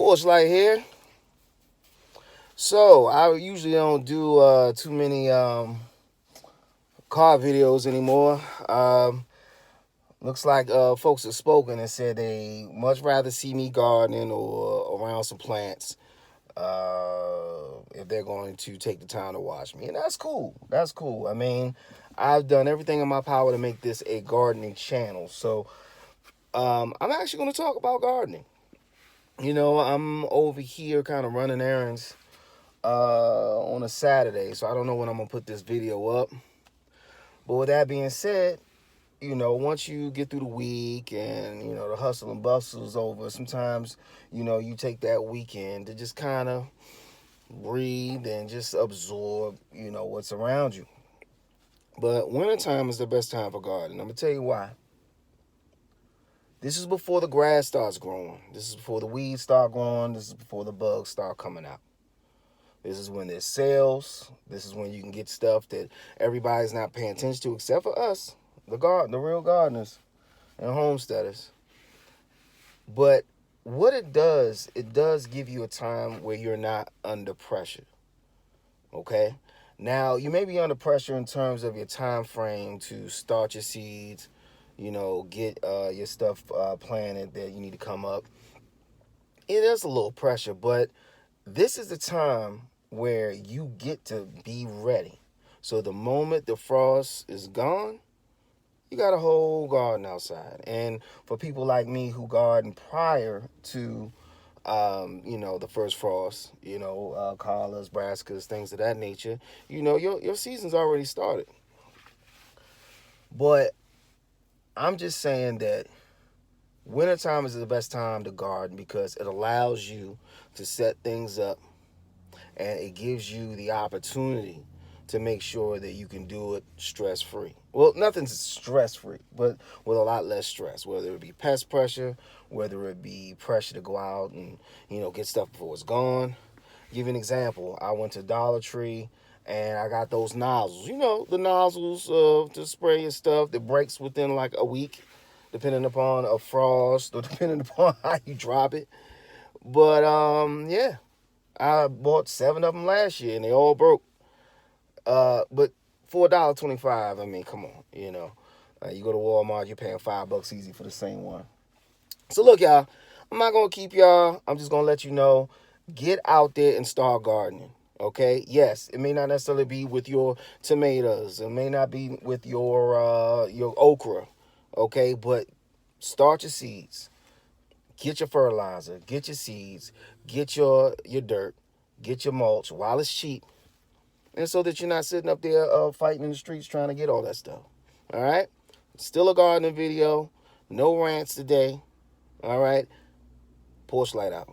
Porch Light here. So I usually don't do too many car videos anymore. Looks like folks have spoken and said they much rather see me gardening or around some plants if they're going to take the time to watch me. And that's cool. That's cool. I mean, I've done everything in my power to make this a gardening channel. So I'm actually going to talk about gardening. I'm over here kind of running errands on a Saturday, so I don't know when I'm gonna put this video up. But with that being said, once you get through the week and the hustle and bustle is over, sometimes you take that weekend to just kind of breathe and just absorb what's around you. But wintertime is the best time for gardening. I'm gonna tell you why. This is before the grass starts growing. This is before the weeds start growing. This is before the bugs start coming out. This is when there's sales. This is when you can get stuff that everybody's not paying attention to except for us, the real gardeners and homesteaders. But what it does give you a time where you're not under pressure. Okay? Now, you may be under pressure in terms of your time frame to start your seeds, get your stuff planted that you need to come up. It is a little pressure, but this is the time where you get to be ready. So the moment the frost is gone, you got a whole garden outside. And for people like me who garden prior to, the first frost, collards, brassicas, things of that nature, your season's already started. But I'm just saying that wintertime is the best time to garden because it allows you to set things up and it gives you the opportunity to make sure that you can do it stress-free. Well, nothing's stress-free, but with a lot less stress, whether it be pest pressure, whether it be pressure to go out and, get stuff before it's gone. Give you an example. I went to Dollar Tree and I got those nozzles. The nozzles to spray your stuff that breaks within like a week, depending upon a frost or depending upon how you drop it. But, yeah. I bought 7 of them last year, and they all broke. But for $1.25, I mean, come on, you go to Walmart, you're paying $5 easy for the same one. So look, y'all, I'm not gonna keep y'all. I'm just gonna let you know, get out there and start gardening. Okay? Yes, it may not necessarily be with your tomatoes. It may not be with your okra. Okay, but start your seeds. Get your fertilizer, get your seeds, get your dirt, get your mulch while it's cheap. And so that you're not sitting up there fighting in the streets trying to get all that stuff. All right? Still a gardening video. No rants today. All right? Porch Light out.